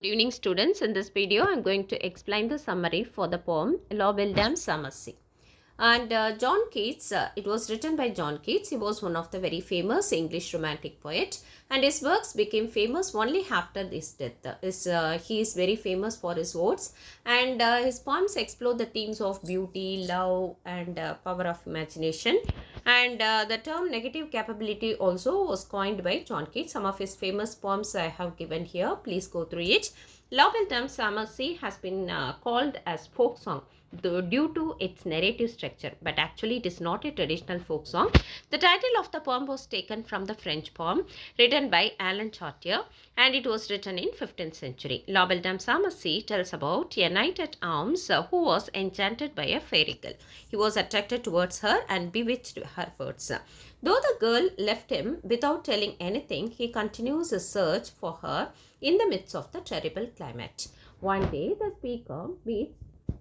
Good evening students. In this video I am going to explain the summary for the poem La Belle Dame Merci. And John Keats, it was written by John Keats. He was one of the very famous English romantic poet, and his works became famous only after his death. He is very famous for his words, and his poems explore the themes of beauty, love, and power of imagination. And the term negative capability also was coined by John Keats. Some of his famous poems I have given here. Please go through it. La Belle Dame Merci has been called as folk song due to its narrative structure, but actually it is not a traditional folk song. The title of the poem was taken from the French poem written by Alan Chartier, and it was written in 15th century. La Belle Dame Merci tells about a knight at arms who was enchanted by a fairy girl. He was attracted towards her and bewitched her words. Though the girl left him without telling anything, he continues his search for her in the midst of the terrible climate. One day, the speaker meets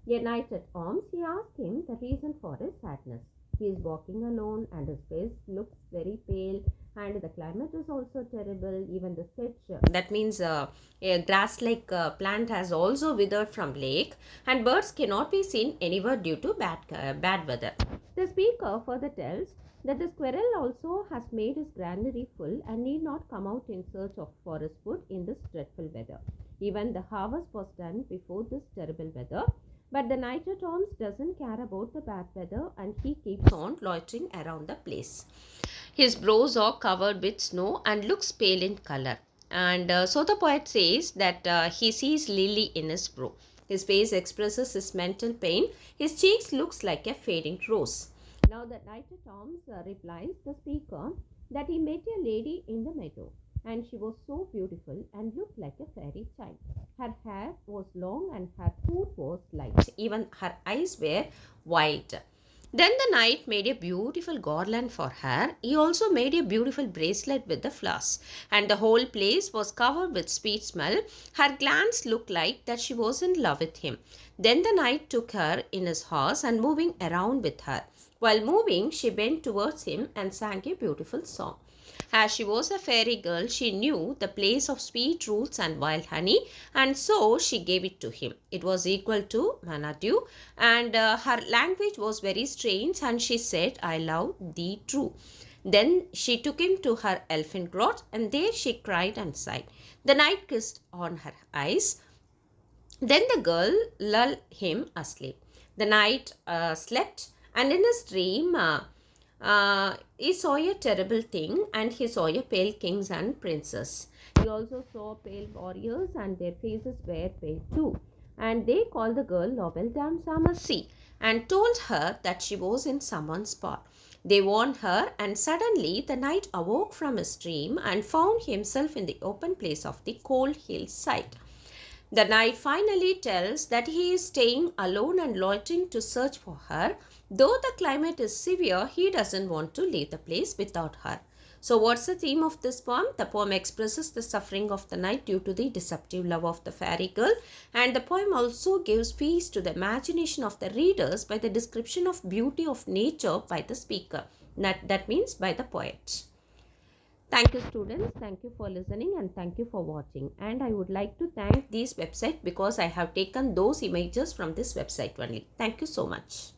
a knight at arms. He asks him the reason for his sadness. He is walking alone and his face looks very pale, and the climate is also terrible. Even the sedge, that means a grass-like plant has also withered from lake, and birds cannot be seen anywhere due to bad weather. The speaker further tells that the squirrel also has made his granary full and need not come out in search of for his food in this dreadful weather. Even the harvest was done before this terrible weather. But the knight at arms doesn't care about the bad weather, and he keeps on loitering around the place. His brows are covered with snow and looks pale in color. And so the poet says that he sees lily in his brow. His face expresses his mental pain. His cheeks looks like a fading rose. Now the knight at arms replies the speaker that he met a lady in the meadow, and she was so beautiful and looked like a fairy child. Her hair was long and her food was light. Even her eyes were wild. Then the knight made a beautiful garland for her. He also made a beautiful bracelet with the flowers, and the whole place was covered with sweet smell. Her glance looked like that she was in love with him. Then the knight took her in his horse and moving around with her. While moving, she bent towards him and sang a beautiful song. As she was a fairy girl, she knew the place of sweet roots and wild honey, and so she gave it to him. It was equal to manna dew, and her language was very strange, and she said, I love thee true. Then she took him to her elfin grot, and there she cried and sighed. The knight kissed on her eyes. Then the girl lulled him asleep. The knight slept, and in his dream, he saw a terrible thing, and he saw a pale kings and princes. He also saw pale warriors, and their faces were pale too. And they called the girl La Belle Dame Merci and told her that she was in someone's power. They warned her, and suddenly the knight awoke from his dream and found himself in the open place of the cold hillside. The knight finally tells that he is staying alone and loitering to search for her. Though the climate is severe, he doesn't want to leave the place without her. So what's the theme of this poem? The poem expresses the suffering of the knight due to the deceptive love of the fairy girl, and the poem also gives peace to the imagination of the readers by the description of beauty of nature by the speaker. That means by the poet. Thank you students, thank you for listening and thank you for watching. And I would like to thank this website because I have taken those images from this website only. Thank you so much.